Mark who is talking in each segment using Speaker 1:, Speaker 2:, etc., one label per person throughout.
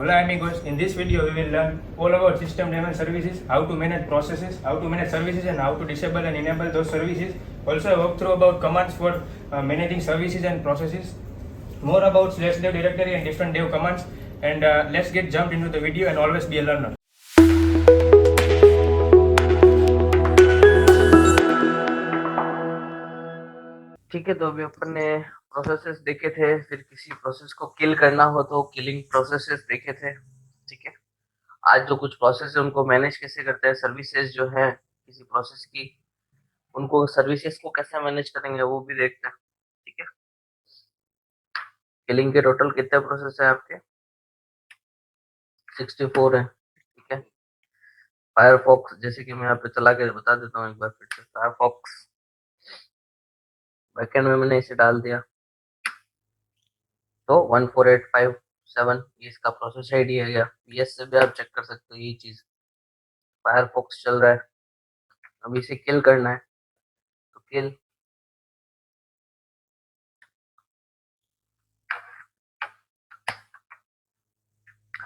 Speaker 1: Hola amigos, in this video we will learn all about system level services, how to manage processes, how to manage services and how to disable and enable those services. Also walk through about commands for managing services and processes, more about /dev directory and different dev commands, and let's get jumped into the video and always be a learner.
Speaker 2: ठीक है, तो अभी अपन ने processes देखे थे, फिर किसी process को किल करना हो तो किलिंग प्रोसेसेस देखे थे। ठीक है, आज जो कुछ प्रोसेस है उनको मैनेज कैसे करते हैं, सर्विसेज जो है किसी प्रोसेस की, उनको सर्विसेज को कैसे मैनेज करेंगे वो भी देखते हैं। ठीक है, किलिंग के टोटल कितने प्रोसेस है आपके? 64 है। ठीक है, फायरफॉक्स जैसे कि मैं यहाँ पे चला के बता देता हूँ एक बार फिर से। फायरफॉक्स बैकएंड में मैंने इसे डाल दिया तो 14857 ये इसका प्रोसेस आईडी है। या पीएस से भी आप चेक कर सकते हो, ये चीज फायरफॉक्स चल रहा है। अब इसे किल करना है तो किल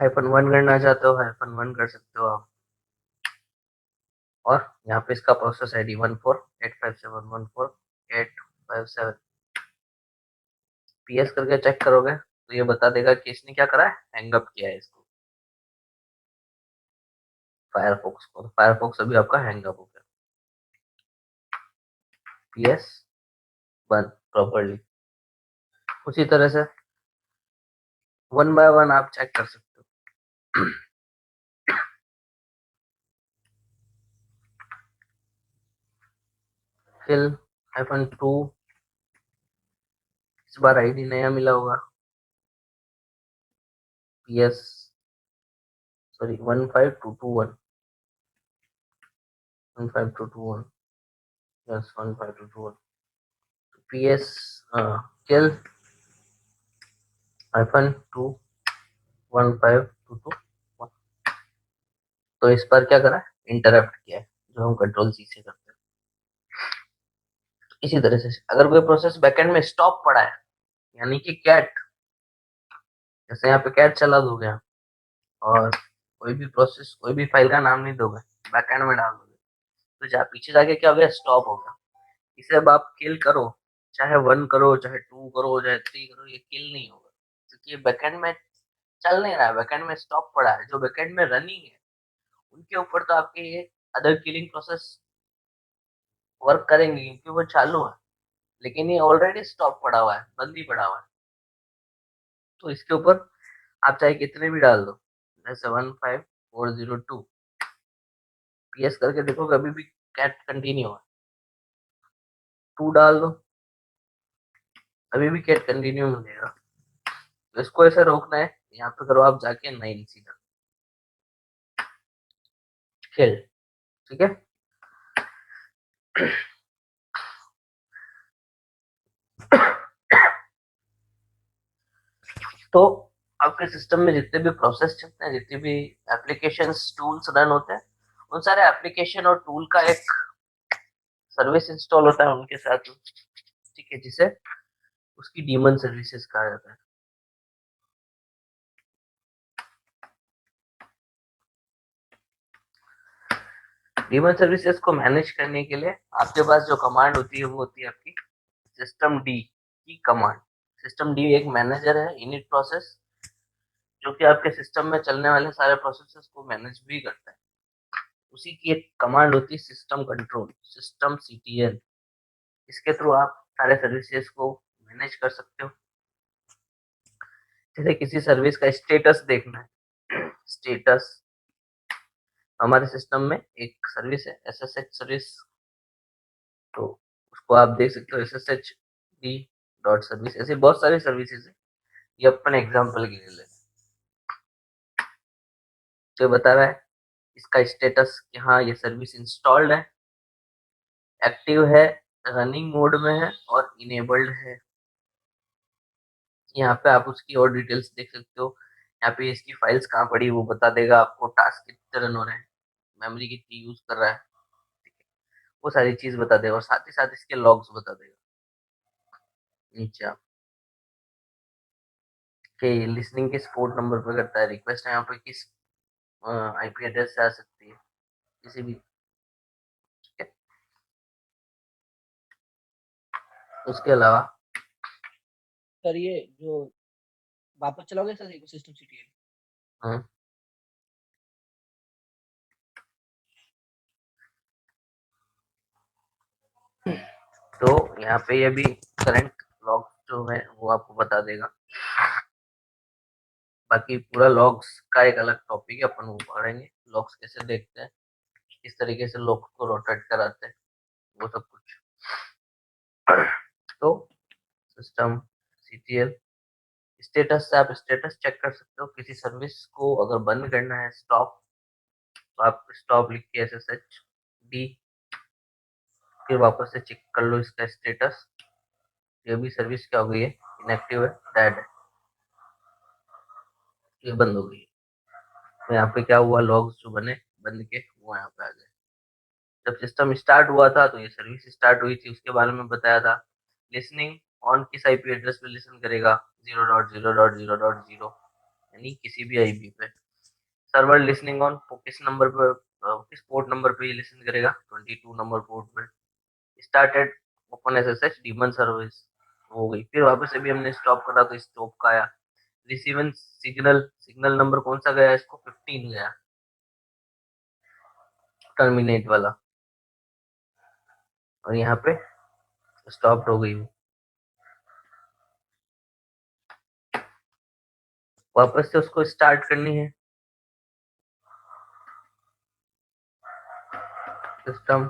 Speaker 2: -1 करना चाहते हो -1 कर सकते हो आप। और यहाँ पे इसका प्रोसेस आईडी 14857 पीएस करके चेक करोगे तो ये बता देगा कि इसने क्या करा है, हैंगअप किया है इसको, फायरफॉक्स को। फायरफॉक्स अभी आपका हैंगअप हो गया, पीएस बंद प्रॉपर्ली। उसी तरह से 1 बाय 1 आप चेक कर सकते हो। किल -2 इस बार आईडी नया मिला होगा, पीएस सॉरी 15221 15221 यस 15221 पीएस किल -2 15221। तो इस पर क्या करा, इंटरप्ट किया है, जो हम कंट्रोल सी से करते हैं। इसी तरह से अगर कोई प्रोसेस बैकएंड में स्टॉप पड़ा है, यानी कि कैट, जैसे यहाँ पे कैट चला दोगे आप, और कोई भी प्रोसेस कोई भी फाइल का नाम नहीं दोगे, बैकएंड में डाल दोगे, तो जा पीछे जाके क्या हो गया, स्टॉप हो गया। इसे अब आप किल करो, चाहे 1 करो, चाहे 2 करो, चाहे 3 करो, ये किल नहीं होगा, क्योंकि ये बैकएंड में चल नहीं रहा है, बैकएंड में स्टॉप पड़ा है। जो बैकएंड में रनिंग है उनके ऊपर तो आपके ये अदर किलिंग प्रोसेस वर्क करेंगे क्योंकि वो चालू है, लेकिन ये ऑलरेडी स्टॉप पड़ा हुआ है, बंद ही पड़ा हुआ है। तो इसके ऊपर आप चाहे कितने भी डाल दो, जैसे 15402 पीएस करके देखो, कभी भी कैट कंटिन्यू है। 2 डाल दो, अभी भी कैट कंटिन्यू मिलेगा। तो इसको ऐसे रोकना है, यहाँ पे करो आप जाके 9 सीधा खेल। ठीक है, तो आपके सिस्टम में जितने भी प्रोसेस चलते हैं, जितने भी एप्लीकेशंस टूल्स रन होते हैं, उन सारे एप्लीकेशन और टूल का एक सर्विस इंस्टॉल होता है उनके साथ। ठीक है, जिसे उसकी डीमन सर्विसेज कहा जाता है। डीमन सर्विसेज को मैनेज करने के लिए आपके पास जो कमांड होती है वो होती है आपकी सिस्टम डी की कमांड। सिस्टम डी एक मैनेजर है, इनिट प्रोसेस, जो कि आपके सिस्टम में चलने वाले सारे प्रोसेसेस को मैनेज भी करता है। उसी की एक कमांड होती है सिस्टम कंट्रोल, सिस्टम सीटीएल। इसके थ्रू आप सारे सर्विसेज को मैनेज कर सकते हो। जैसे किसी सर्विस का स्टेटस देखना है, स्टेटस हमारे सिस्टम में एक सर्विस है एसएसएच सर्विस, तो उसको आप देख सकते हो एसएसएच डी डॉट सर्विस। ऐसी बहुत सारी सर्विसेज है, ये अपन एग्जांपल के लिए ले, तो बता रहा है इसका स्टेटस कि हाँ ये सर्विस इंस्टॉल्ड है, एक्टिव है, रनिंग मोड में है और इनेबल्ड है। यहाँ पे आप उसकी और डिटेल्स देख सकते हो। यहाँ पे इसकी फाइल्स कहाँ पड़ी वो बता देगा आपको, टास्क कितने रन हो रहे हैं, मेमोरी कितनी यूज कर रहा है, वो सारी चीज बता देगा, और साथ ही साथ इसके लॉग्स बता देगा नीचे आप। कि लिसनिंग किस पोर्ट नंबर पे करता है, रिक्वेस्ट यहाँ पे किस आईपी एड्रेस से आ सकती है, किसी भी। ठीक है, उसके अलावा
Speaker 3: सर ये जो वापस चलाओगे सर इकोसिस्टम सीटीएल?
Speaker 2: हाँ, तो यहाँ पे ये भी करंट लॉग जो है वो आपको बता देगा। बाकी पूरा लॉग्स का एक अलग टॉपिक है, अपन वो पढ़ेंगे, लॉग्स कैसे देखते हैं, किस तरीके से लॉग को रोटेट कराते हैं, वो सब कुछ। तो सिस्टम सीटीएल स्टेटस से आप स्टेटस चेक कर सकते हो। किसी सर्विस को अगर बंद करना है, स्टॉप, तो आप स्टॉप लिख के SSH डी, फिर वापस से चेक कर लो इसका स्टेटस। ये भी सर्विस क्या हो गई है, इनएक्टिव है, डेड है, ये बंद हो गई है। तो यहाँ पे क्या हुआ, लॉग्स जो बने बंद के वो यहाँ पे आ गए। जब सिस्टम स्टार्ट हुआ था तो ये सर्विस स्टार्ट हुई थी, उसके बारे में बताया था। लिसनिंग ऑन किस आईपी एड्रेस पे लिसन करेगा, 0.0.0.0, यानी किसी भी आईपी पे। सर्वर लिसनिंग ऑन किस नंबर पे, किस पोर्ट नंबर पे ये लिसन करेगा, 22 नंबर पोर्ट पे। Started open SSH demon service हो गई, फिर वापस से भी हमने स्टॉप करा तो स्टॉप का आया। रिसीवन सिग्नल, सिग्नल नंबर कौन सा गया, इसको 15 गया, टर्मिनेट वाला, और यहाँ पे स्टॉप हो गई। वापस से उसको स्टार्ट करनी है, system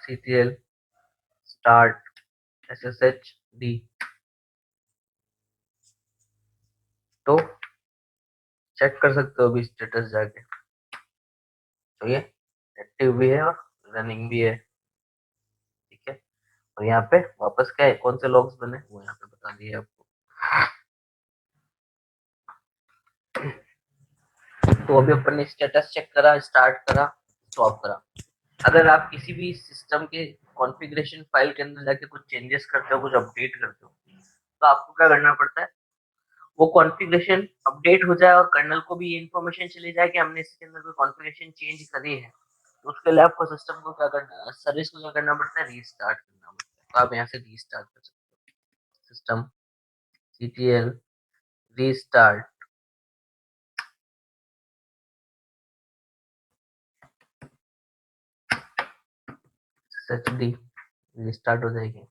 Speaker 2: CTL start SSH D, तो चेक कर सकते हो अभी स्टेटस जाके। तो ये एक्टिव भी है और रनिंग भी है। ठीक है, और यहाँ पे वापस क्या है, कौन से लॉग्स बने वो यहाँ पे बता दिए आपको। तो अभी अपन ने स्टेटस चेक करा, स्टार्ट करा, स्टॉप करा। अगर आप किसी भी सिस्टम के कॉन्फ़िगरेशन फाइल के अंदर जाके कुछ चेंजेस करते हो, कुछ अपडेट करते हो, तो आपको क्या करना पड़ता है, वो कॉन्फ़िगरेशन अपडेट हो जाए और कर्नल को भी ये इन्फॉर्मेशन चली जाए कि हमने इसके अंदर कोई कॉन्फ़िगरेशन चेंज करी है। तो उसके लिए आपको सिस्टम को क्या करना, सर्विस को क्या करना पड़ता है, रीस्टार्ट करना पड़ता है। तो आप यहाँ से रीस्टार्ट कर सकते हो, system CTL restart, SSD restart हो जाएगी।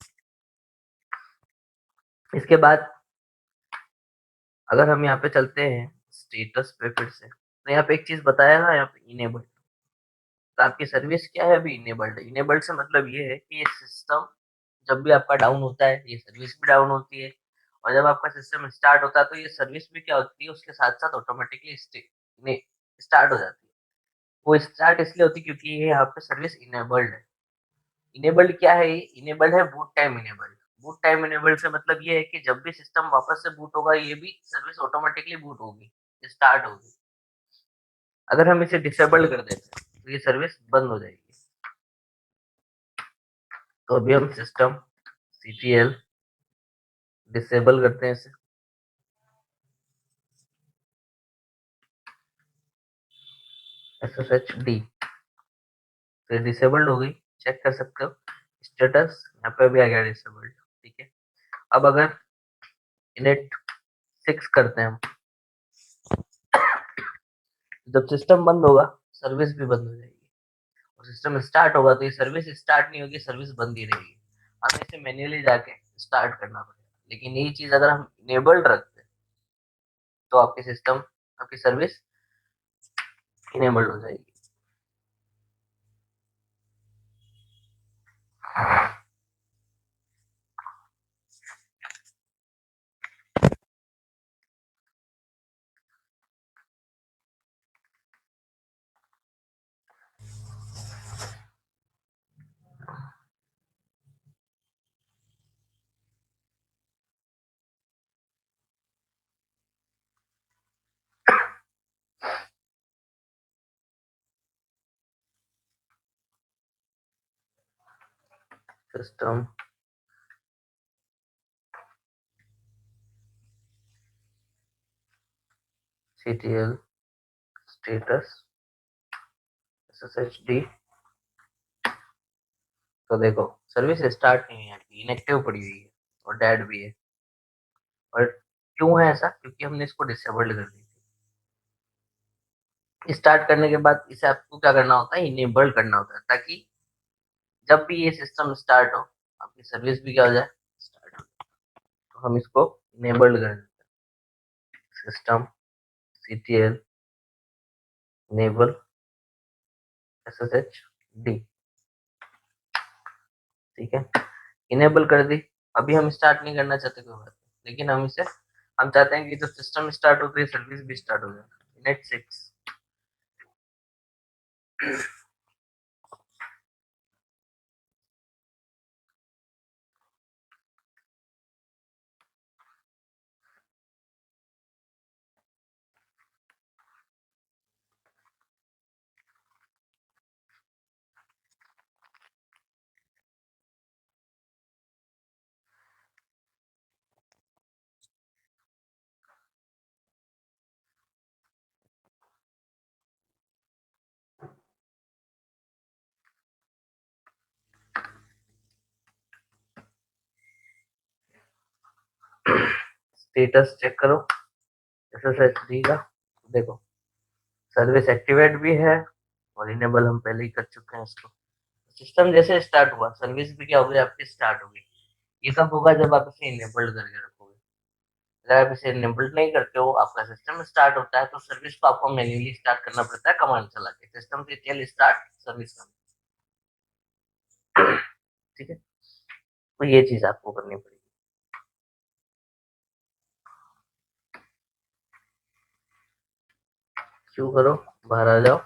Speaker 2: इसके बाद अगर हम यहाँ पे चलते हैं स्टेटस पे फिर से, तो यहाँ पे एक चीज बताया है, यहाँ पे इनेबल, तो आपकी सर्विस क्या है, अभी इनेबल्ड है। इनेबल्ड से मतलब ये है कि ये सिस्टम जब भी आपका डाउन होता है, ये सर्विस भी डाउन होती है, और जब आपका सिस्टम स्टार्ट होता है तो ये सर्विस भी क्या होती है, उसके साथ साथ ऑटोमेटिकली स्टार्ट हो जाती है। वो स्टार्ट इसलिए होती है क्योंकि ये यहाँ पे सर्विस इनेबल्ड है। इनेबल्ड क्या है, ये इनेबल्ड है boot time enabled. Boot time enabled से मतलब ये है कि जब भी सिस्टम वापस से बूट होगा, ये भी सर्विस ऑटोमेटिकली बूट होगी, स्टार्ट होगी। अगर हम इसे डिसेबल कर देते हैं तो ये सर्विस बंद हो जाएगी। तो अभी हम सिस्टम CTL डिसेबल करते हैं इसे, SSH डी, तो डिसेबल्ड हो गई, चेक कर सकते हो स्टेटस, यहाँ पे भी आ गया डिसेबल्ड। ठीक है, अब अगर इनेट 6 करते हैं हम, जब सिस्टम बंद होगा सर्विस भी बंद हो जाएगी, और सिस्टम स्टार्ट होगा तो ये सर्विस स्टार्ट नहीं होगी, सर्विस बंद ही रहेगी। हमें इसे मैन्युअली जाके स्टार्ट करना पड़ेगा। लेकिन यही चीज अगर हम इनेबल्ड रखते हैं तो आपकी सिस्टम, आपकी सर्विस इनेबल्ड हो जाएगी। System CTL status SSHD। तो देखो सर्विस स्टार्ट नहीं है, इनएक्टिव पड़ी हुई है और डेड भी है। और क्यों है ऐसा? क्योंकि हमने इसको डिसेबल्ड कर दी थी। स्टार्ट करने के बाद इसे आपको क्या करना होता है, इनेबल करना होता है, ताकि जब भी ये सिस्टम स्टार्ट हो आपकी सर्विस भी क्या हो जाए, स्टार्ट हो जाए। तो हम इसको इनेबल्ड कर देते हैं, सिस्टम CTL इनेबल SSHD। ठीक है, इनेबल कर दी। अभी हम स्टार्ट नहीं करना चाहते कोई बात नहीं, लेकिन हम चाहते हैं कि जब सिस्टम स्टार्ट हो तो ये सर्विस भी स्टार्ट हो जाए। नेट 6 स्टेटस चेक करो SSHD का। देखो सर्विस एक्टिवेट भी है और इनेबल हम पहले ही कर चुके हैं इसको। सिस्टम जैसे स्टार्ट हुआ सर्विस भी क्या हो गई आपकी, स्टार्ट हो गई। ये कब होगा, जब आप इसे इनेबल्ड करके रखोगे। अगर आप इसे इनेबल्ड नहीं करते हो, आपका सिस्टम स्टार्ट होता है तो सर्विस को आपको मैन्युअली स्टार्ट करना पड़ता है कमांड चला के, सिस्टम से टेल स्टार्ट सर्विस का। ठीक है, तो ये चीज आपको करनी पड़ेगी। क्यों करो, बाहर आ जाओ।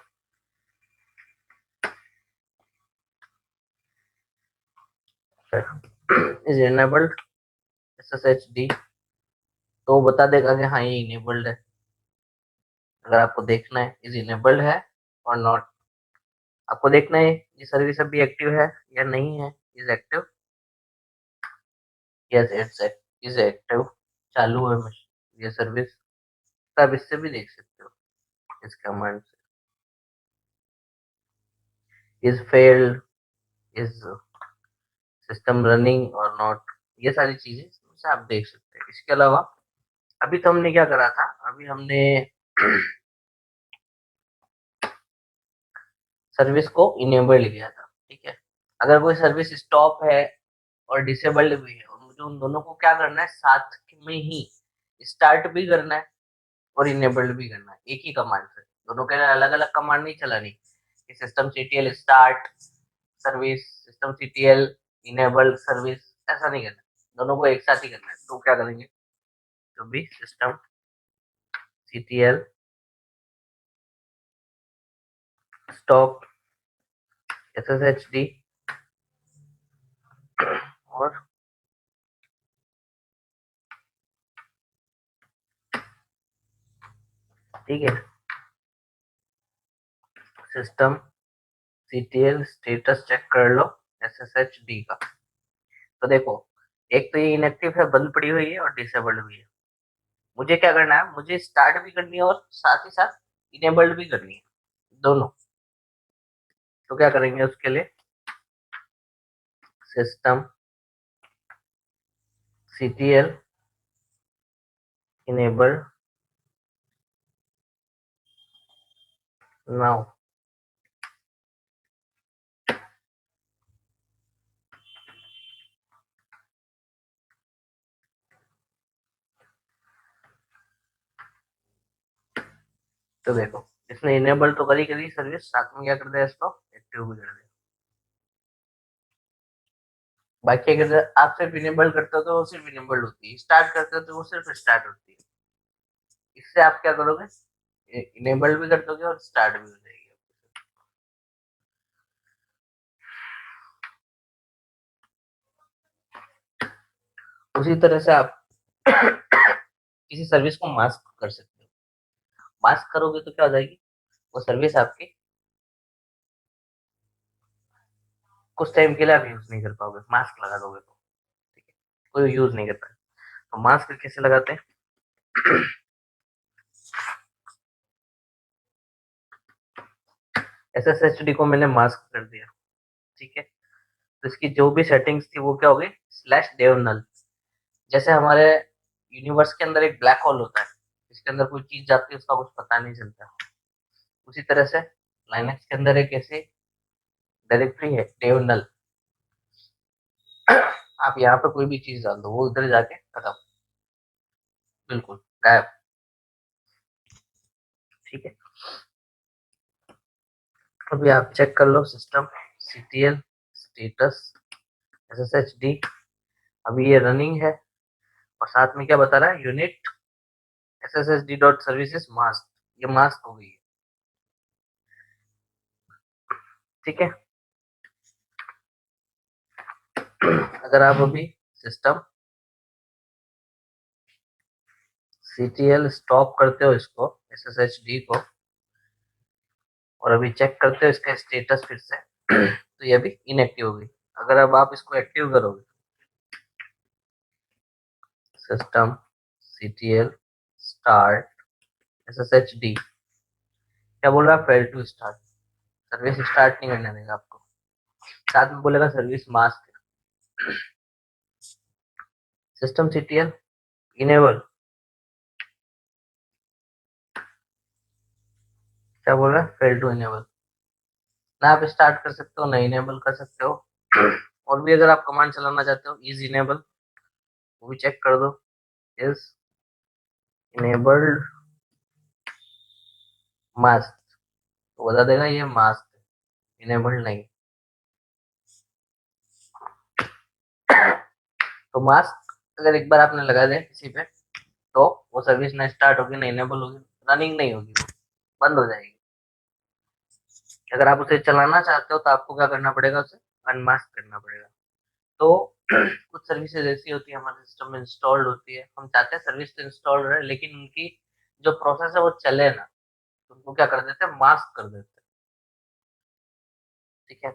Speaker 2: इज इनेबल्ड SSHD, तो बता देगा कि हाँ ये इनेबल्ड है। अगर आपको देखना है इज इनेबल्ड है और नॉट, आपको देखना है ये सर्विस अभी एक्टिव है या नहीं है। Is active, yes it's is active, चालू है ये सर्विस। आप इससे भी देख सकते हो इस कमांड से। Is failed, is system running और नॉट, ये सारी चीजें से आप देख सकते हैं। इसके अलावा अभी तो हमने क्या करा था, अभी हमने सर्विस को इनेबल किया था। ठीक है, अगर कोई सर्विस स्टॉप है और डिसेबल्ड भी है, और मुझे उन दोनों को क्या करना है, साथ में ही स्टार्ट भी करना है और इनेबल्ड भी करना है एक ही कमांड से। दोनों के लिए अलग अलग कमांड नहीं चलानी कि system CTL start service, system CTL enabled service, ऐसा नहीं करना। दोनों को एक साथ ही करना है। तो क्या करेंगे, तो भी सिस्टम CTL स्टॉप SSHD और ठीक है, सिस्टम CTL स्टेटस चेक कर लो SSHD का। तो देखो एक तो ये इनएक्टिव है, बंद पड़ी हुई है और डिसेबल्ड भी है। मुझे क्या करना है, मुझे स्टार्ट भी करनी है और साथ ही साथ इनेबल्ड भी करनी है, दोनों। तो क्या करेंगे उसके लिए, सिस्टम CTL इनेबल्ड नाउ। तो देखो इसने इनेबल तो करी करी सर्विस, साथ में क्या कर दिया, इसको एक्टिव भी कर दिया। बाकी अगर आप सिर्फ इनेबल करते हो तो वो सिर्फ इनेबल्ड होती है, स्टार्ट करते हो तो वो सिर्फ स्टार्ट होती है। इससे आप क्या करोगे, इनेबल्ड भी कर दोगे और स्टार्ट भी हो जाएगी। उसी तरह से आप किसी सर्विस को मास्क कर सकते हो। मास्क करोगे तो क्या हो जाएगी, वो सर्विस आपकी कुछ टाइम के लिए आप यूज नहीं कर पाओगे, मास्क लगा दोगे तो। ठीक है, कोई यूज नहीं कर पाए। तो मास्क कैसे लगाते हैं, SSHD को मैंने मास्क कर दिया, ठीक है। तो इसकी जो भी सेटिंग्स थी वो क्या हो गई, स्लैश dev null। जैसे हमारे यूनिवर्स के अंदर एक ब्लैक होल होता है, इसके अंदर कोई चीज जाती है उसका कुछ पता नहीं चलता, उसी तरह से लाइनक्स के अंदर एक ऐसी डायरेक्टरी है dev null। आप यहाँ पे कोई भी चीज डाल दो वो उधर जाके खत्म, बिल्कुल गायब, ठीक है। अभी आप चेक कर लो सिस्टम ctl स्टेटस sshd, अभी ये रनिंग है और साथ में क्या बता रहा है, unit sssd dot services mask, ये मास्क हो गई है, ठीक है। अगर आप अभी सिस्टम ctl स्टॉप करते हो इसको sshd को और अभी चेक करते हो इसका स्टेटस फिर से तो ये अभी इनएक्टिव हो गई। अगर अब आप इसको एक्टिव करोगे, सिस्टम ctl स्टार्ट sshd, क्या बोल रहा है, fail to start, service start नहीं करने देगा आपको, साथ में बोलेगा service mask, system ctl enable, क्या बोल रहा है, फेल टू इनेबल, ना आप स्टार्ट कर सकते हो ना इनेबल कर सकते हो। और भी अगर आप कमांड चलाना चाहते हो इज इनेबल, वो भी चेक कर दो, इज इनेबल्ड मास्क, तो बता देगा ये मास्क इनेबल्ड नहीं। तो मास्क अगर एक बार आपने लगा दिया किसी पे तो वो सर्विस ना स्टार्ट होगी ना इनेबल होगी, रनिंग नहीं होगी, वो बंद हो जाएगी। अगर आप उसे चलाना चाहते हो तो आपको क्या करना पड़ेगा, उसे अनमास्क करना पड़ेगा। तो कुछ सर्विसेज ऐसी होती है हमारे सिस्टम में इंस्टॉल्ड होती है, हम चाहते हैं सर्विस तो इंस्टॉल्ड रहे लेकिन उनकी जो प्रोसेस है वो चले ना, तो उनको क्या कर देते हैं, मास्क कर देते हैं, ठीक है।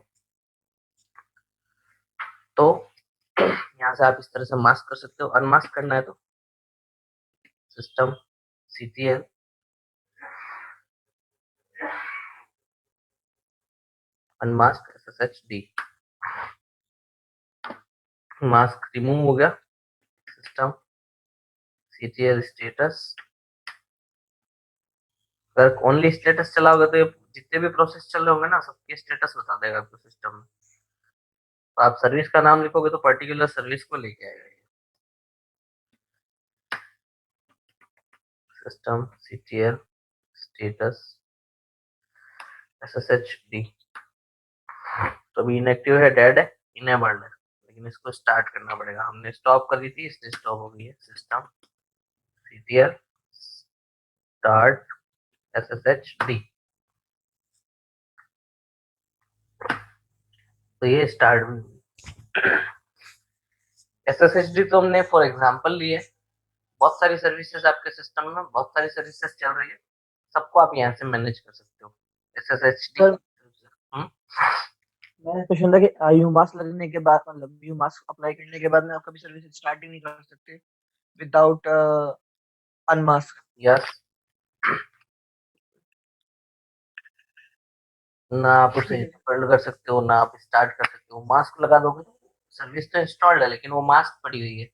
Speaker 2: तो यहाँ से आप इस तरह से मास्क कर सकते हो, अनमास्क करना है तो system ctl unmask sshd, mask remove हो गया, सिस्टम ctl स्टेटस, अगर ओनली स्टेटस चलाओगे तो ये जितने भी प्रोसेस चल रहे होंगे ना सबके स्टेटस बता देगा आपको सिस्टम में। तो आप सर्विस का नाम लिखोगे तो पर्टिकुलर सर्विस को लेके आएगा, सिस्टम ctl स्टेटस sshd, तो अभी इनएक्टिव है, डेड है, इनेबल्ड है, लेकिन इसको स्टार्ट करना पड़ेगा, हमने स्टॉप कर दी थी इसलिए स्टॉप हो गई है, सिस्टम ctl स्टार्ट sshd, तो ये स्टार्ट भी हुई। SSHD तो हमने फॉर एग्जांपल लिए, बहुत सारी सर्विसेज आपके सिस्टम में, बहुत सारी सर्विसेज चल रही है, सबको आप यहाँ से मैनेज कर सकते हो SSHD।
Speaker 3: सर मैंने क्वेश्चन था कि यू मास्क लगने के बाद, मतलब यू मास्क अप्लाई करने के बाद में आप कभी सर्विस स्टार्ट ही नहीं कर सकते विदाउट अनमास्क।
Speaker 2: यस, ना आप उसे इंस्टॉल कर सकते हो ना आप स्टार्ट कर सकते हो, मास्क लगा दोगे तो सर्विस तो इंस्टॉल्ड है लेकिन वो मास्क पड़ी हुई है।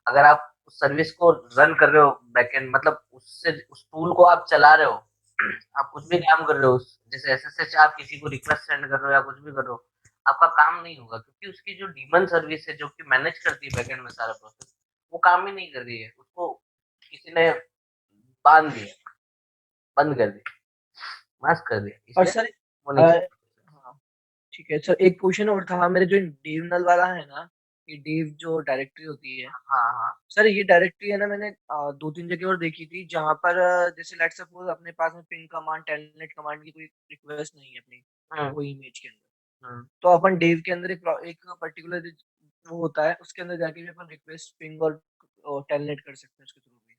Speaker 2: अगर आप उस सर्विस को रन कर रहे हो बैकएंड, मतलब उससे उस टूल को आप चला रहे हो, आप कुछ भी काम कर रहे हो, जैसे एसएसएच आप किसी को रिक्वेस्ट सेंड कर रहे हो या कुछ भी कर रहे हो, आपका काम नहीं होगा क्योंकि उसकी जो डीमन सर्विस है जो कि मैनेज करती है बैकएंड में सारा प्रोसेस, वो काम ही नहीं कर रही है, उसको किसी ने बांध दिया, बंद कर दिया, मास्क कर दिया,
Speaker 3: और
Speaker 2: इसलिए
Speaker 3: सर
Speaker 2: वो नहीं चल।
Speaker 3: हाँ ठीक है सर, एक क्वेश्चन और था मेरे, जो डेव नल वाला है ना, ये डेव जो डायरेक्टरी होती है,
Speaker 2: हाँ हाँ
Speaker 3: सर ये डायरेक्टरी है ना, मैंने दो तीन जगह और देखी थी जहां पर जैसे लेट्स सपोज अपने पास में पिंग कमांड टेलनेट कमांड की कोई रिक्वेस्ट नहीं है अपनी
Speaker 2: हम्म
Speaker 3: कोई इमेज के अंदर,
Speaker 2: हम्म
Speaker 3: तो अपन डेव के अंदर एक पर्टिकुलर वो होता है, उसके अंदर जाके भी अपन रिक्वेस्ट पिंग और टेलनेट कर सकते हैं उसके थ्रू भी।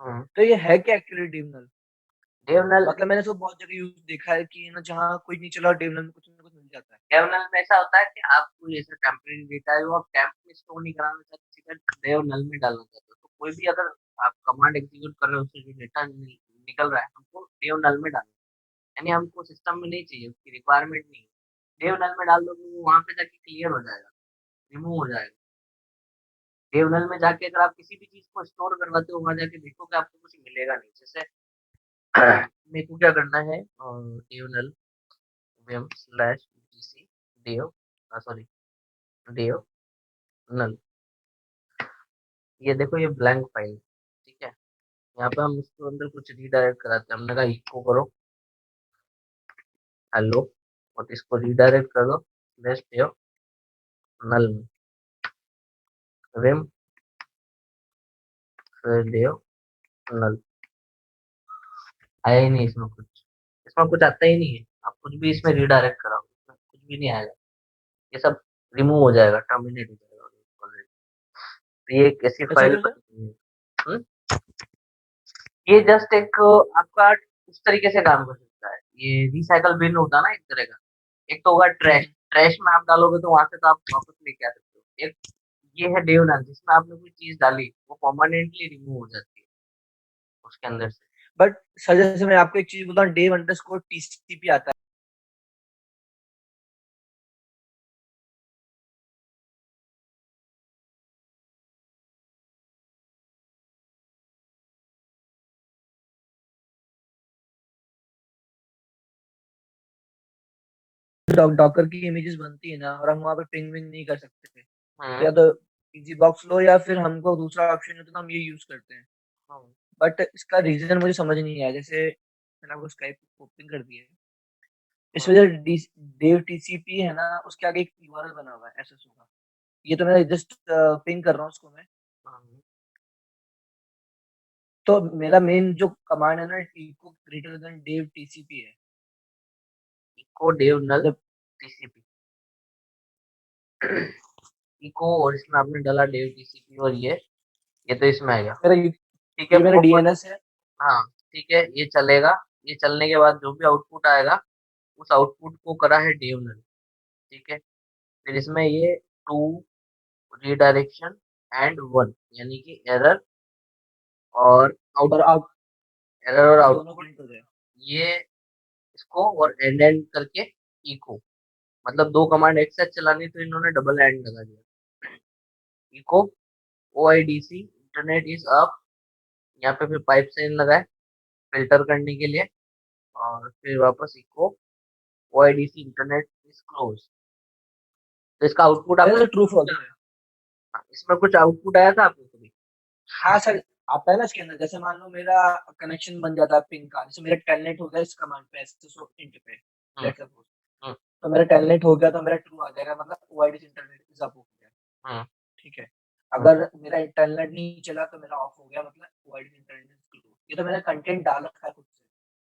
Speaker 2: हम्म।
Speaker 3: तो ये है क्या एक्चुअली डेव नल?
Speaker 2: डेवनल,
Speaker 3: मतलब मैंने तो बहुत जगह यूज देखा है कि ना जहाँ कोई नहीं चला डेव नल में कुछ ना कुछ मिल जाता है।
Speaker 2: डेवनल में ऐसा होता है कि आप कोई ऐसा टेम्परेरी डेटा है जो आप टेम्प में स्टोर नहीं कराना चाहते, सीधा डेवनल में डालना चाहते हो, तो कोई भी अगर आप कमांड एग्जीक्यूट कर रहे हो उससे जो डेटा निकल रहा है हमको डेवनल में डालना है। यानी हमको सिस्टम में नहीं चाहिए, उसकी रिक्वायरमेंट नहीं है। डेव नल में डाल दोगे वो वहाँ पे जाके क्लियर हो जाएगा, रिमूव हो जाएगा। डेव नल में जाके अगर आप किसी भी चीज को स्टोर करवाते हो वहां जाके देखोगे आपको कुछ मिलेगा नहीं। जैसे मेरे को क्या करना है, dev null vim slash etc dev sorry dev null, ये देखो ये ब्लैंक फाइल है, ठीक है। यहाँ पे हम उसके अंदर कुछ रीडायरेक्ट कराते हैं, हमने कहा इको करो हेलो और इसको रीडायरेक्ट कर दो स्लैश डेव नल में vim डेव नल। आया ही नहीं इसमें कुछ, इसमें कुछ आता ही नहीं है। आप कुछ भी इसमें रीडायरेक्ट कराओ इसमें कुछ भी नहीं आएगा, ये सब रिमूव हो जाएगा, टर्मिनेट हो जाएगा already। तो ये एक ऐसी
Speaker 3: ऐसा
Speaker 2: फाइल
Speaker 3: क्यों सर?
Speaker 2: बनी है। ये जस्ट एक आपका उस तरीके से काम कर सकता है, ये रिसाइकल बिन होता है ना एक तरह का। एक तो होगा ट्रैश, ट्रैश में आप डालोगे तो वहां से तो आप वापस लेके आ सकते हो। एक ये है डेवनल जिसमें आपने कोई चीज डाली वो परमानेंटली रिमूव हो जाती है उसके अंदर से।
Speaker 3: बट सर जैसे मैं आपको एक चीज बताऊं, डेव अंडरस्कोर टीसीपी आता है, डॉकर की इमेजेस बनती है ना, और हम वहां पे पिंग विंग नहीं कर सकते, तो
Speaker 2: हम्म
Speaker 3: या तो इजी बॉक्स लो या फिर हमको दूसरा ऑप्शन है तो हम ये यूज करते हैं।
Speaker 2: हम्म
Speaker 3: बट इसका रीजन मुझे समझ नहीं आया। जैसे मैंने आपको स्काइप ओपन कर दिया है, इस
Speaker 2: हम्म
Speaker 3: वजह डेव टीसीपी है ना, उसके आगे एक यूआरएल बना हुआ है एसएस का। ये तो मैं जस्ट पिंग कर रहा हूँ उसको मैं।
Speaker 2: हम्म।
Speaker 3: तो मेरा मेन जो कमांड है ना, echo greater than dev TCP है।
Speaker 2: इको डेवनल
Speaker 3: मतलब
Speaker 2: टीसीपी इको और इसमें आपने डाला डेव टीसीपी और ये तो इसमें आएगा,
Speaker 3: मेरा
Speaker 2: ठीक है
Speaker 3: ये मेरा
Speaker 2: प्रॉपर।
Speaker 3: डीएनएस है।
Speaker 2: हाँ ठीक है ये चलेगा। ये चलने के बाद जो भी आउटपुट आएगा उस आउटपुट को करा है डेवनल, ठीक है। फिर इसमें ये टू रीडायरेक्शन एंड वन यानी कि एरर और
Speaker 3: और
Speaker 2: आउटपुट,
Speaker 3: आप
Speaker 2: एरर और
Speaker 3: दोनों
Speaker 2: आउटपुट,
Speaker 3: प्रिंट हो जाए।
Speaker 2: ये इसको और एंड एंड करके इको, मतलब दो कमांड एक साथ चलानी तो इन्होंने डबल एंड लगा दिया। Echo OIDC internet is up, यहाँ पे फिर पाइप साइन लगाए फिल्टर करने के लिए, और फिर वापस echo OIDC internet is close. तो इसका आउटपुट
Speaker 3: मेरा
Speaker 2: आपको
Speaker 3: तो ट्रू फॉल्स है।
Speaker 2: इसमें कुछ आउटपुट आया था आपको कभी?
Speaker 3: हाँ सर, आता है ना इसके अंदर। जैसे मान लो मेरा कनेक्शन बन जाता है पिंग का, जैसे मेरा टेलनेट हो गया इस कमांड पे एसएसओ इंट पे,
Speaker 2: हम्म
Speaker 3: लेट्स सपोज।
Speaker 2: हम्म
Speaker 3: तो मेरा टेलनेट हो गया तो मेरा ट्रू आ जाएगा, मतलब ओआईडी इंटरनेट इज अप हो गया।
Speaker 2: हम्म
Speaker 3: ठीक है।
Speaker 2: हम्म
Speaker 3: अगर मेरा इंटरनेट नहीं चला तो मेरा ऑफ हो गया, मतलब ओआईडी इंटरनेट इज क्लोज। ये तो मैंने कंटेंट डाल रखा है खुद से,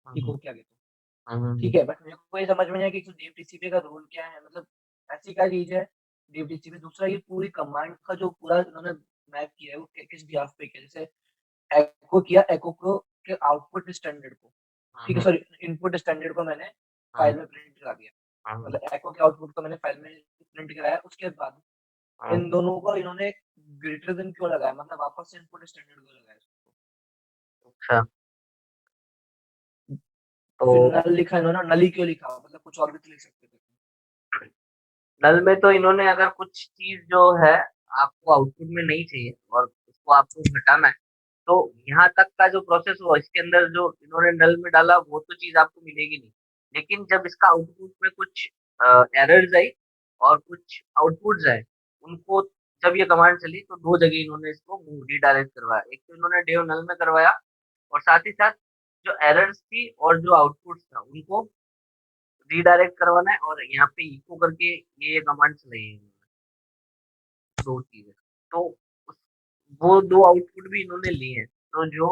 Speaker 2: हम्म
Speaker 3: इको क्या कहते हैं।
Speaker 2: हम्म
Speaker 3: ठीक है, बट मेरे को ये समझ में नहीं आया कि डीप टीसीपी का रोल क्या है, मतलब ऐसी क्या चीज है डीप टीसीपी। दूसरा, ये पूरी कमांड का जो पूरा उन्होंने मैप किया है वो किस बिहाफ पे किया है। जैसे एको किया, एको को के आउटपुट स्टैंडर्ड को, ठीक है,
Speaker 2: हम्म
Speaker 3: सॉरी इनपुट स्टैंडर्ड को मैंने
Speaker 2: हम्म
Speaker 3: फाइल में प्रिंट करा दिया।
Speaker 2: हम्म
Speaker 3: मतलब एको के आउटपुट को मैंने फाइल में प्रिंट कराया, उसके बाद
Speaker 2: हम्म।
Speaker 3: इन दोनों को इन्होंने ग्रेटर देन क्यों लगाया, मतलब वापस से इनपुट स्टैंडर्ड को लगाया उसको।
Speaker 2: अच्छा
Speaker 3: और फिर
Speaker 2: तो
Speaker 3: नल लिखा इन्होंने, नली क्यों लिखा, मतलब कुछ और भी तो लिख सकते थे।
Speaker 2: नल में तो इन्होंने अगर कुछ चीज जो है आपको आउटपुट में नहीं चाहिए और उसको आपको घटाना है तो यहाँ तक का जो प्रोसेस हुआ इसके अंदर जो इन्होंने नल में डाला वो तो चीज आपको मिलेगी नहीं। लेकिन जब इसका आउटपुट में कुछ एरर्स आई और कुछ आउटपुट्स आए उनको, जब ये कमांड चली तो दो जगह इन्होंने इसको रीडायरेक्ट करवाया। एक तो इन्होंने डेव नल में करवाया और साथ ही साथ जो एरर्स थी और जो आउटपुट्स था उनको रीडायरेक्ट करवाना है और यहाँ पे इको करके ये कमांड चलाई है इन्होंने, दो चीजें। तो उस- वो दो आउटपुट भी इन्होंने लिए हैं, तो जो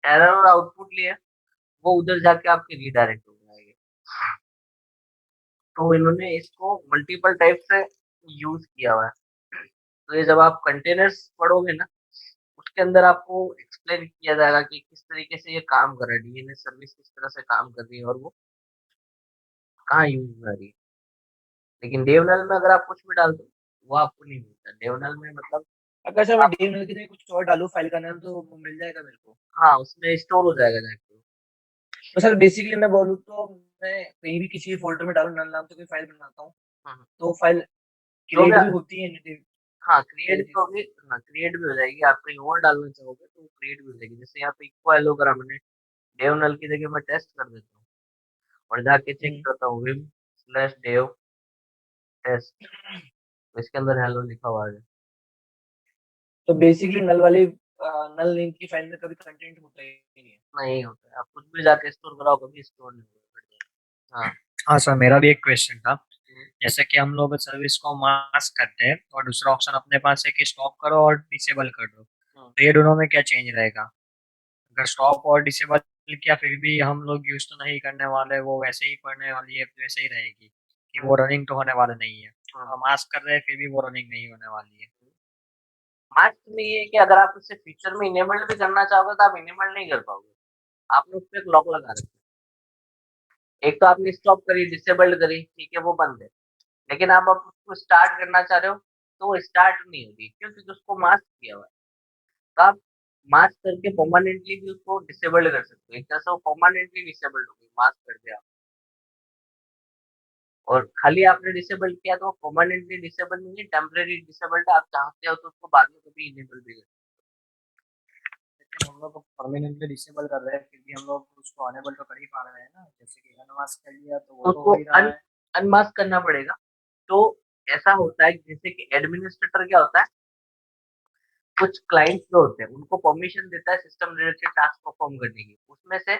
Speaker 2: एरर और आउटपुट लिए हैं, वो उधर जाके आपके रीडायरेक्ट हो जाएंगे। तो इन्होंने इसको मल्टीपल टाइप से यूज किया हुआ है। तो ये जब आप कंटेनर्स पढ़ोगे ना उसके अंदर आपको एक्सप्लेन किया जाएगा कि किस तरीके से ये काम कर रहा है, डीएनएस सर्विस किस तरह से काम कर रही है और वो कहाँ यूज हो रही है। लेकिन डेवनल में अगर आप कुछ भी डाल दो वो आपको नहीं मिलता डेवनल में, मतलब
Speaker 3: अगर सर मैं
Speaker 2: आप,
Speaker 3: डीएम की कुछ और डालू फाइल का नाम तो वो मिल जाएगा मेरे को।
Speaker 2: हाँ उसमें स्टोर हो जाएगा जाके।
Speaker 3: तो सर बेसिकली मैं बोलूँ तो मैं कहीं भी किसी भी फ़ोल्डर में डालूँ नल नाम से कोई फ़ाइल बनाता हूँ,
Speaker 2: हम्म,
Speaker 3: तो फ़ाइल
Speaker 2: जो भी
Speaker 3: क्रिएट भी होती है नेटिव
Speaker 2: हाँ क्रिएट भी
Speaker 3: तरीके से।
Speaker 2: होगी। हाँ क्रिएट भी हो जाएगी, आप कहीं और डालना चाहोगे तो क्रिएट भी हो जाएगी। जैसे यहाँ पे इक्को एलो करा मैंने, डेव नल की जगह मैं टेस्ट कर देता हूँ और जाके चेक
Speaker 3: हुँ।
Speaker 2: करता हूँ विम स्लैश डेव टेस्ट, तो इसके अंदर हेलो लिखा हुआ है।
Speaker 3: तो बेसिकली नल वाली नल नेम की फ़ाइल में कभी कंटेंट होता ही नहीं है।
Speaker 2: नहीं होता है, आप कुछ भी जाके स्टोर कराओ कभी स्टोर नहीं होगा। हाँ।
Speaker 4: हाँ सर, मेरा भी एक क्वेश्चन था।
Speaker 2: हम्म,
Speaker 4: जैसे कि हम लोग सर्विस को मास्क करते हैं और दूसरा ऑप्शन अपने पास है कि स्टॉप करो और डिसेबल कर दो,
Speaker 2: हम्म।
Speaker 4: तो ये दोनों में क्या चेंज रहेगा? अगर स्टॉप और डिसेबल किया फिर भी हम लोग यूज तो नहीं करने वाले, वो वैसे ही पढ़ने वाली है, वैसे ही रहेगी कि वो रनिंग तो होने वाला नहीं है,
Speaker 2: हाँ।
Speaker 4: और मास्क कर रहे हैं फिर भी वो रनिंग नहीं होने वाली है।
Speaker 2: मास्क में ये है कि अगर आप उसे फीचर में इनेबल भी करना चाहोगे तो आप इनेबल नहीं कर पाओगे, आपने उस पर एक लॉक लगा रखा है। एक तो आपने स्टॉप करी, डिसेबल्ड करी, ठीक है वो बंद है, लेकिन आप अब उसको स्टार्ट करना चाह रहे हो तो वो स्टार्ट नहीं होगी, क्यों? क्योंकि उसको मास्क किया हुआ है। तो आप मास्क करके परमानेंटली भी उसको डिसेबल्ड कर सकते हो, एक तरह से वो परमानेंटली डिसेबल्ड हो गई, मास्क कर दिया। और खाली आपने डिसेबल किया तो वो परमानेंटली डिसेबल नहीं है, टेम्परेरी डिसेबल्ड है। आप चाहते हो तो उसको बाद में कभी इनेबल भी कर
Speaker 4: लेकिन हम लोग परमानेंटली डिसेबल कर रहे हैं फिर भी हम लोग उसको अनेबल तो कर ही पा रहे हैं ना, जैसे कि अनमास्क कर लिया तो वो
Speaker 2: सकते हो।
Speaker 4: तो हो
Speaker 2: उसको
Speaker 4: ही रहा है।
Speaker 2: अनमास्क करना पड़ेगा। तो ऐसा होता है जैसे कि एडमिनिस्ट्रेटर क्या होता है, कुछ क्लाइंट्स जो होते हैं उनको परमिशन देता है सिस्टम रिलेटेड टास्क परफॉर्म करने की। उसमें से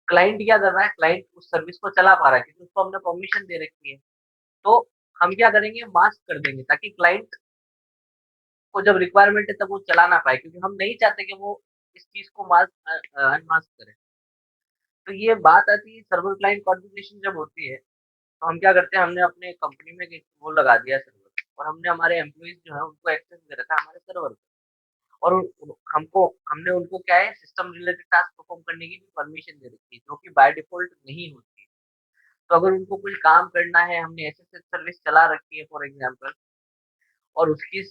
Speaker 2: क्लाइंट क्या कर रहा है, क्लाइंट उस सर्विस को चला पा रहा है क्योंकि उसको हमने परमिशन दे रखी है। तो हम क्या करेंगे, मास्क कर देंगे ताकि क्लाइंट को जब रिक्वायरमेंट है तब वो चला ना पाए, क्योंकि हम नहीं चाहते कि वो इस चीज को मास्क अनमास्क करे। तो ये बात आती है सर्वर क्लाइंट कॉन्फ़िगरेशन जब होती है, तो हम क्या करते हैं, हमने अपने कंपनी में एक वो लगा दिया सर्वर, और हमने हमारे एम्प्लॉइज जो है उनको एक्सेस दे रखा है हमारे सर्वर पे। और हमको हमने उनको क्या है, सिस्टम रिलेटेड टास्क परफॉर्म करने की भी परमिशन दे रखी है, जो कि बाय डिफॉल्ट नहीं होती है। तो अगर उनको कुछ काम करना है, हमने एसएसएच सर्विस चला रखी है फॉर एग्जांपल, और उसकी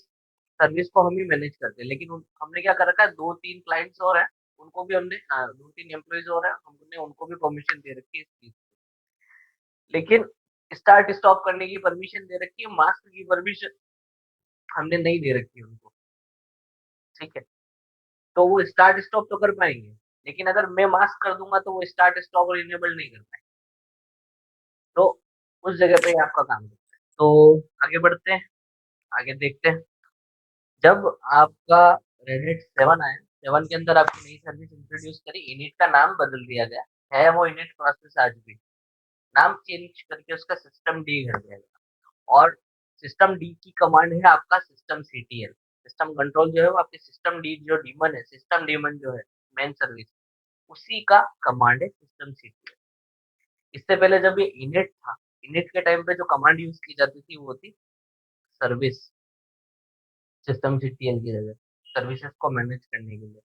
Speaker 2: सर्विस को हम ही मैनेज करते हैं, लेकिन हमने क्या कर रखा है, 2-3 क्लाइंट्स और हैं, उनको भी हमने 2-3 एम्प्लॉइज और हैं, हमने उनको भी परमिशन दे रखी है इस चीज़ की। लेकिन स्टार्ट स्टॉप करने की परमिशन दे रखी है, मास्क की परमिशन हमने नहीं दे रखी है उनको, ठीक है? तो वो स्टार्ट स्टॉप तो कर पाएँगे, लेकिन अगर मैं मास्क कर दूँगा तो वो स्टार्ट स्टॉप और इनेबल नहीं कर पाएँगे। तो उस जगह पे ही आपका काम है। तो आगे बढ़ते हैं, आगे देखते हैं। जब आपका रेडिट 7 आया, 7 के अंदर आपकी नई सर्विस इंट्रोड्यूस करी, इनिट का नाम बदल दिया गया, है वो इनिट प्रोसेस आज भी। नाम चेंज करके उसका सिस्टम डी कर दिया गया, और सिस्टम डी की कमांड है आपका सिस्टम सीटीएल। सिस्टम कंट्रोल जो है वो आपके सिस्टम डी जो डीमन है, सिस्टम डीमन जो है मेन सर्विस, उसी का कमांड है सिस्टम सीटीएल। इससे पहले जब ये इनिट था, इनिट के टाइम पे जो कमांड यूज की जाती थी वो थी सर्विस, सिस्टम सीटीएल की जगह सर्विसेज को मैनेज करने के लिए।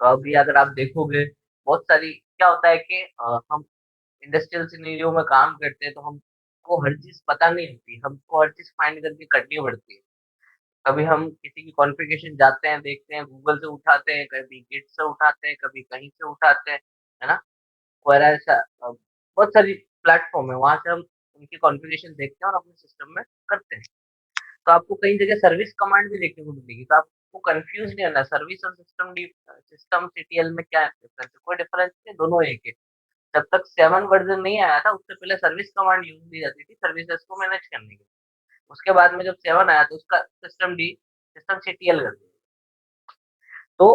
Speaker 2: तो अभी अगर आप देखोगे, बहुत सारी क्या होता है कि हम इंडस्ट्रियल सिनेरियो में काम करते हैं तो हमको हर चीज़ पता नहीं होती, हमको हर चीज़ फाइंड करके करनी पड़ती है। कभी हम किसी की कॉन्फ़िगरेशन जाते हैं, देखते हैं, गूगल से उठाते हैं, कभी गिट से उठाते हैं, कभी कहीं से उठाते हैं, है ना? कोई ऐसा बहुत सारी प्लेटफ़ॉर्म है, वहाँ से हम उनकी कॉन्फ़िगरेशन देखते हैं और अपने सिस्टम में करते हैं। तो आपको कई जगह सर्विस कमांड भी देखने को मिलेगी, तो आपको कन्फ्यूज़ नहीं होना, सर्विस और सिस्टम सीटीएल में क्या डिफरेंस है? कोई डिफरेंस नहीं है, दोनों एक है। जब तक 7 वर्ज़न नहीं आया था, उससे पहले सर्विस कमांड यूज़ की जाती थी सर्विसेज़ को मैनेज करने के लिए। उसके बाद में जब 7 आया तो उसका सिस्टम सीटीएल कर दिया। तो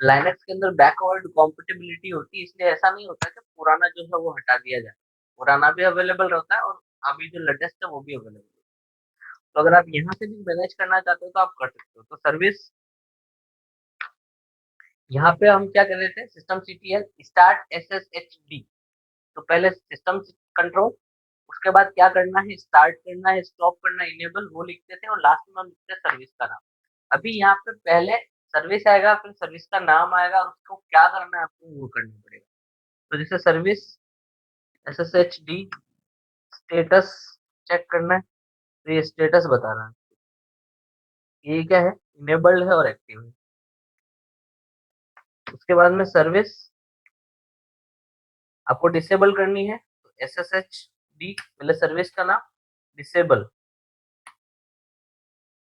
Speaker 2: लाइनक्स के अंदर बैकवर्ड कॉम्पैटिबिलिटी होती है, इसलिए ऐसा नहीं होता कि पुराना जो है वो हटा दिया जाए। पुराना भी अवेलेबल रहता है और अभी जो लेटेस्ट है वो भी अवेलेबल है। तो अगर आप यहाँ से भी मैनेज करना चाहते हो तो आप कर सकते हो। तो सर्विस यहाँ पे हम क्या कर रहे थे, सिस्टम सीटीएल स्टार्ट एसएसएचडी। तो पहले सिस्टम कंट्रोल, उसके बाद क्या करना है, स्टार्ट करना है, स्टॉप करना है, इनेबल वो लिखते थे, और लास्ट में हम लिखते सर्विस का नाम। अभी यहाँ पे पहले सर्विस आएगा, फिर सर्विस का नाम आएगा, और उसको क्या करना है आपको वो करना पड़ेगा। तो जैसे सर्विस एसएसएचडी स्टेटस चेक करना है, तो ये स्टेटस बता रहा है ये क्या है, इनेबल्ड है और एक्टिव है। उसके बाद में सर्विस आपको डिसेबल करनी है तो SSHD मतलब सर्विस का नाम disable,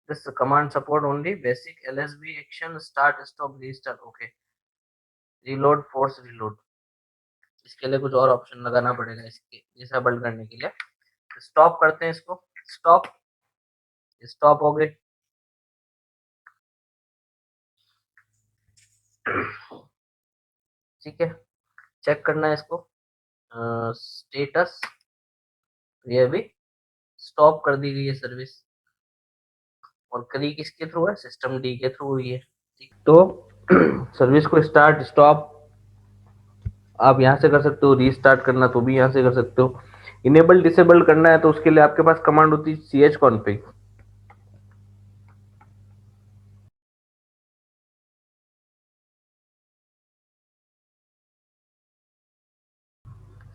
Speaker 2: this command support only basic LSB action start stop restart. Okay, reload force reload, इसके लिए कुछ और ऑप्शन लगाना पड़ेगा इसके डिसेबल करने के लिए। स्टॉप करते हैं इसको, स्टॉप, स्टॉप हो गए। ठीक है, चेक करना है इसको स्टेटस, ये अभी स्टॉप कर दी गई है सर्विस, और करी किसके थ्रू है, सिस्टम डी के थ्रू हुई है। तो सर्विस को स्टार्ट स्टॉप आप यहाँ से कर सकते हो, रीस्टार्ट करना तो भी यहाँ से कर सकते हो। इनेबल डिसेबल करना है तो उसके लिए आपके पास कमांड होती है chconfig।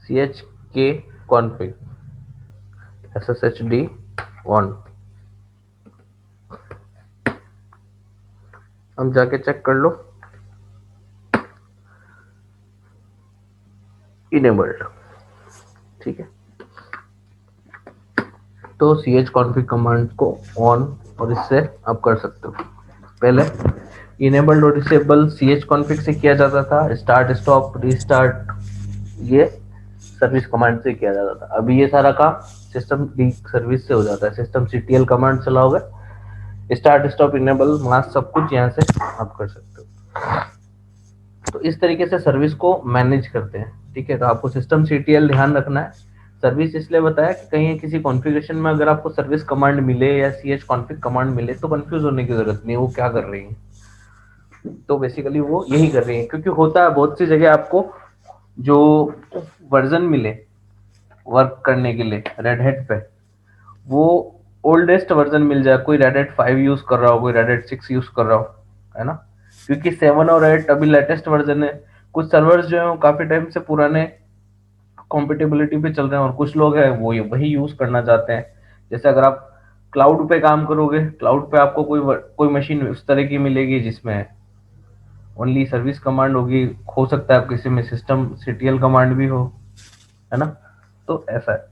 Speaker 2: chkconfig sshd on, हम जाके चेक कर लो, इनेबल्ड। ठीक है, तो chconfig कमांड को ऑन और इससे आप कर सकते हो। पहले इनेबल्ड और डिसेबल chconfig से किया जाता था, स्टार्ट स्टॉप रीस्टार्ट ये सर्विस कमांड से किया जाता था। अभी ये सारा काम सिस्टम डी सर्विस से हो जाता है, सिस्टम CTL कमांड चलाओगे, स्टार्ट स्टॉप इनेबल मास्क सब कुछ यहाँ से आप कर सकते हो। तो इस तरीके से सर्विस को मैनेज करते हैं। ठीक है, तो आपको सिस्टम CTL ध्यान रखना है। सर्विस इसलिए बताया कि कहीं किसी कॉन्फ़िगरेशन में अगर आपको सर्विस कमांड मिले या chconfig कमांड मिले तो कंफ्यूज होने की जरूरत नहीं है वो क्या कर रही है। तो बेसिकली वो यही कर रही है, क्योंकि होता है बहुत सी जगह आपको जो वर्जन मिले वर्क करने के लिए रेड हैट पे, वो ओल्डेस्ट वर्जन मिल जाए, कोई रेड हैट 5 यूज कर रहा हो, कोई रेड हैट 6 यूज कर रहा हो, है ना, क्योंकि 7 और 8 अभी लेटेस्ट वर्जन है। कुछ सर्वर्स जो है वो काफी टाइम से पुराने कॉम्पिटेबिलिटी पे चल रहे हैं और कुछ लोग हैं वो वही यूज करना चाहते हैं। जैसे अगर आप क्लाउड पे काम करोगे, क्लाउड पे आपको कोई मशीन उस तरह की मिलेगी जिसमें ओनली सर्विस कमांड होगी, हो सकता है किसी में सिस्टम CTL कमांड भी हो, है ना। तो ऐसा है,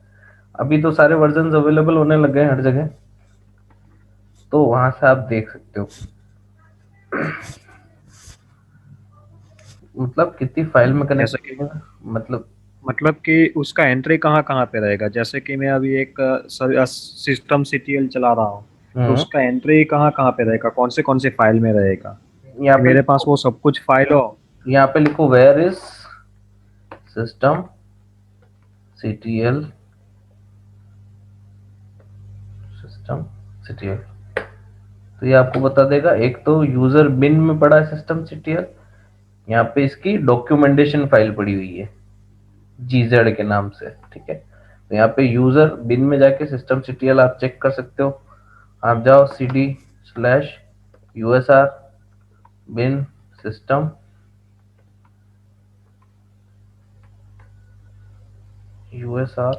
Speaker 2: अभी तो सारे वर्जन अवेलेबल होने लग गए हर जगह, तो वहां से आप देख सकते हो मतलब कितनी फाइल में
Speaker 4: जैसे
Speaker 2: कनेक्ट,
Speaker 4: कि
Speaker 2: मतलब
Speaker 4: मतलब कि उसका एंट्री कहाँ कहाँ पे रहेगा, जैसे कि मैं अभी एक सिस्टम CTL चला रहा हूँ, तो
Speaker 2: हम्म,
Speaker 4: उसका एंट्री कहाँ कहाँ पे रहेगा, कौन से फाइल में रहेगा,
Speaker 2: यहाँ
Speaker 4: कि
Speaker 2: पे
Speaker 4: मेरे पास
Speaker 2: लिखो,
Speaker 4: वो सब कुछ फाइल हो।
Speaker 2: यहाँ पे लिखो where is system CTL, system CTL, तो ये आपको बता देगा। एक तो यूजर बिन में पड़ा है सिस्टम CTL, यहाँ पे इसकी डॉक्यूमेंटेशन फाइल पड़ी हुई है GZ के नाम से। ठीक है, तो यहाँ पे यूजर बिन में जाके सिस्टम CTL आप चेक कर सकते हो। आप जाओ cd/usr bin सिस्टम usr।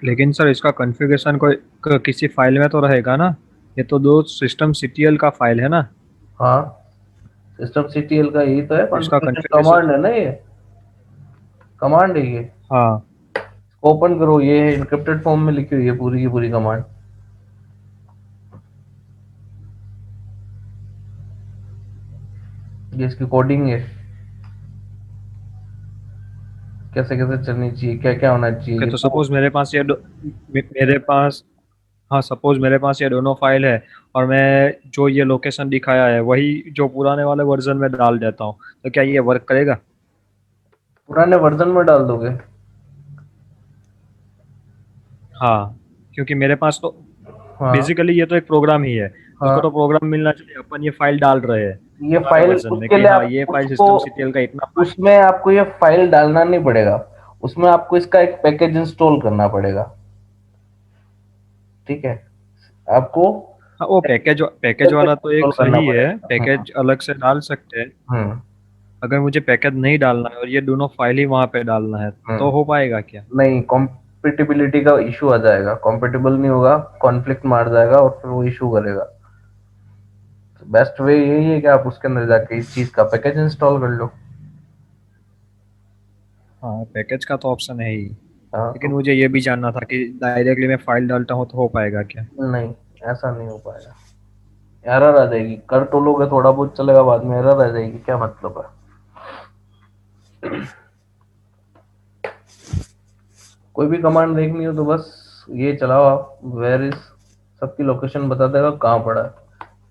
Speaker 4: लेकिन सर इसका कॉन्फ़िगरेशन किसी फाइल में तो रहेगा ना, ये तो दो सिस्टम CTL का फाइल है ना,
Speaker 2: हाँ, सिस्टम CTL का यही तो है,
Speaker 4: इसका
Speaker 2: कॉन्फ़िगरेशन
Speaker 4: कॉन्फ़िगरेशन।
Speaker 2: कमांड है ना, ये कमांड है ये।
Speaker 4: हाँ।
Speaker 2: ओपन करो, ये है इनक्रिप्टेड फॉर्म में लिखी हुई है पूरी की पूरी कमांड, ये इसकी कोडिंग है, कैसे कैसे चलनी चाहिए, क्या क्या होना चाहिए
Speaker 4: ओके,
Speaker 2: ये
Speaker 4: तो
Speaker 2: तो।
Speaker 4: सपोज मेरे पास मेरे पास, हाँ सपोज मेरे पास ये दोनों फाइल है, और मैं जो ये लोकेशन दिखाया है वही जो पुराने वाले वर्जन में डाल देता हूँ, तो क्या ये वर्क करेगा?
Speaker 2: पुराने वर्जन में डाल दोगे?
Speaker 4: हाँ, क्योंकि मेरे पास तो
Speaker 2: हाँ
Speaker 4: बेसिकली ये तो एक प्रोग्राम ही है, उसको तो
Speaker 2: हाँ,
Speaker 4: प्रोग्राम मिलना चाहिए, अपन ये फाइल डाल रहे हैं
Speaker 2: ये
Speaker 4: पुराने
Speaker 2: फाइल
Speaker 4: वर्जन में
Speaker 2: उसके
Speaker 4: कि
Speaker 2: लिए
Speaker 4: हाँ
Speaker 2: आप
Speaker 4: ये फाइल
Speaker 2: उसको,
Speaker 4: सिस्टम CTL का इतना फाइल।
Speaker 2: उसमें आपको ये फाइल डालना नहीं पड़ेगा, उसमें आपको इसका एक पैकेज इंस्टॉल करना पड़ेगा। ठीक है, आपको
Speaker 4: हाँ, वो पैकेज वाला तो
Speaker 2: इंस्टॉल
Speaker 4: एक
Speaker 2: करना
Speaker 4: सही है,
Speaker 2: पड़ेगा।
Speaker 4: पैकेज अलग से डाल सकते हैं।
Speaker 2: हम्म
Speaker 4: अगर मुझे पैकेज नहीं डालना है और ये दोनों फाइल ही वहां पे डालना है, तो
Speaker 2: हम्म,
Speaker 4: हो पाएगा क्या?
Speaker 2: नहीं, कॉम्पिटिबिलिटी का इशू आ जाएगा, कॉम्पिटिबल नहीं होगा, कॉन्फ्लिक्ट मार जाएगा और फिर वो इशू करेगा। बेस्ट वे यही है कि आप उसके अंदर जाके इस चीज का पैकेज इंस्टॉल कर लो।
Speaker 4: हाँ, पैकेज का तो ऑप्शन है ही,
Speaker 2: हाँ
Speaker 4: लेकिन
Speaker 2: तो
Speaker 4: मुझे ये भी जानना था कि डायरेक्टली मैं फाइल डालता हूँ तो हो पाएगा क्या?
Speaker 2: नहीं, ऐसा नहीं हो पाएगा, एरर आ जाएगी। कर तो लोगे थोड़ा बहुत चलेगा, बाद में एरर आ जाएगी, क्या मतलब है। कोई भी कमांड देखनी हो तो बस ये चलाओ आप, वेयर इज, सबकी लोकेशन बता देगा कहाँ पड़ा है।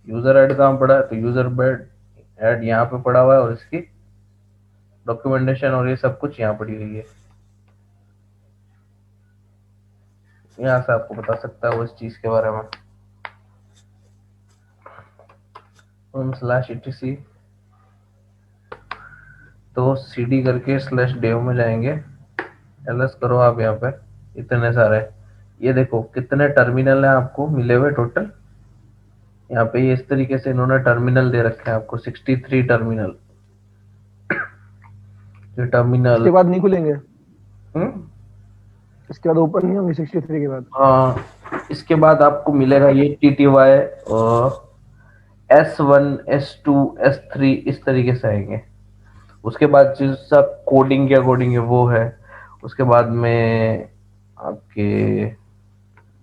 Speaker 2: यूजर ऐड कहाँ पड़ा है, तो यूजर बेड ऐड यहाँ पे पड़ा हुआ है, और इसकी डॉक्यूमेंटेशन और ये सब कुछ यहाँ पड़ी हुई है। यहाँ से आपको बता सकता है वो इस चीज के बारे में। हम स्लैश etc, तो cd करके स्लैश dev में जाएंगे, ls करो आप यहाँ पे, इतने सारे, ये देखो कितने टर्मिनल है आपको मिले हुए टोटल। यहाँ पे ये इस तरीके से इन्होंने टर्मिनल दे रखे हैं आपको, 63 टर्मिनल। ये टर्मिनल,
Speaker 3: इसके बाद नहीं खुलेंगे?
Speaker 2: हम्म,
Speaker 3: इसके बाद ओपन नहीं होंगे 63 के बाद?
Speaker 2: हाँ, इसके बाद आपको मिलेगा ये TTY और S1 S2 S3 इस तरीके से आएंगे। उसके बाद जो सब कोडिंग के अकॉर्डिंग है वो है। उसके बाद में आपके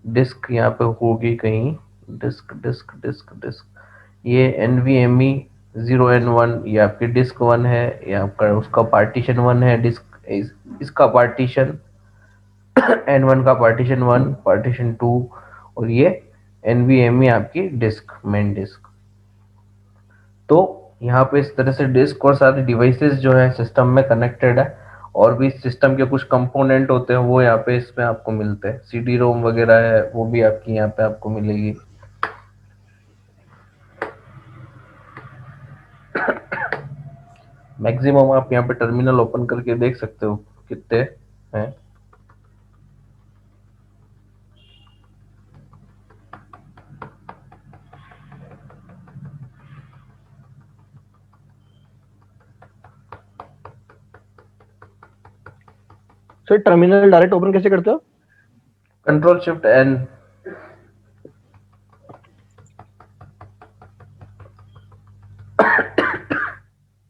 Speaker 2: डिस्क यहाँ पे होगी कहीं, डिस्क डिस्क डिस्क डिस्क, ये NVMe 0N1, ये आपकी डिस्क वन है, ये आपका उसका पार्टीशन वन है, डिस्क इसका पार्टीशन N1 का पार्टीशन वन, पार्टीशन टू, और ये NVMe आपकी डिस्क, मेन डिस्क। तो यहाँ पे इस तरह से डिस्क और सारे डिवाइसेस जो है सिस्टम में कनेक्टेड है, और भी सिस्टम के कुछ कंपोनेंट होते हैं वो यहाँ पे इसमें आपको मिलते हैं। CD रोम वगैरह है वो भी आपकी यहाँ पे आपको मिलेगी। मैक्सिमम आप यहाँ पे टर्मिनल ओपन करके देख सकते हो कितने हैं।
Speaker 3: सर टर्मिनल डायरेक्ट ओपन कैसे करते हो?
Speaker 2: Ctrl+Shift+N।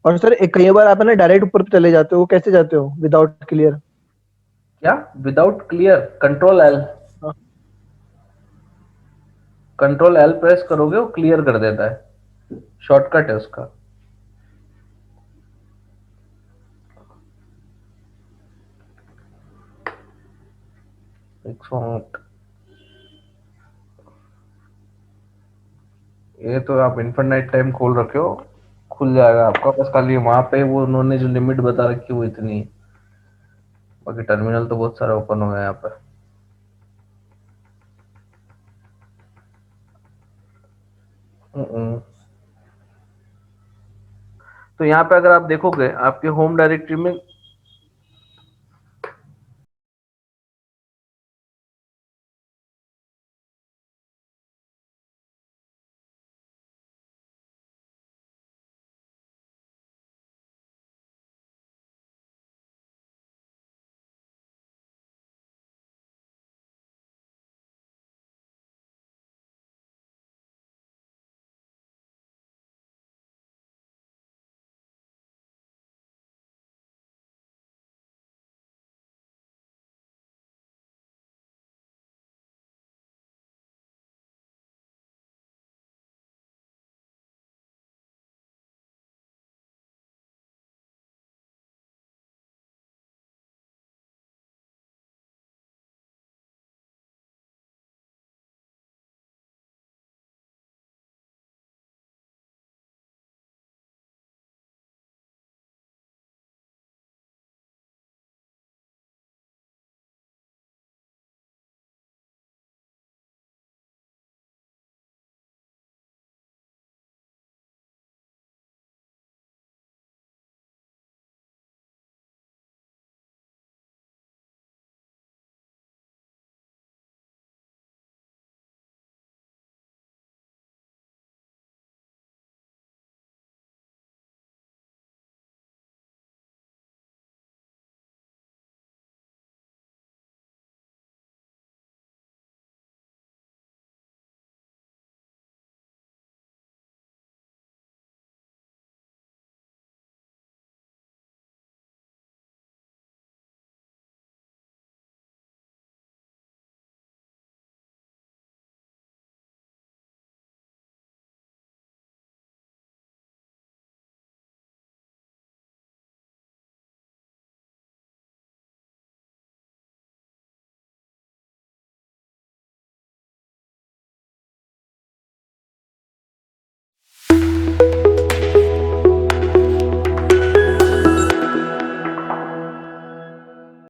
Speaker 3: और सर एक कई बार आप है ना डायरेक्ट ऊपर चले जाते हो, वो कैसे जाते हो विदाउट क्लियर?
Speaker 2: क्या without clear? Ctrl+L, Ctrl+L press करोगे वो क्लियर कर देता है, शॉर्टकट है उसका। ये तो आप इन्फिनाइट टाइम खोल रखे हो, खुल जाएगा आपका, बस खाली वहां पे वो उन्होंने जो लिमिट बता रखी है वो इतनी है। बाकी टर्मिनल तो बहुत सारे ओपन हो गए यहाँ पर। हम्म। तो यहाँ पे अगर आप देखोगे आपके होम डायरेक्टरी में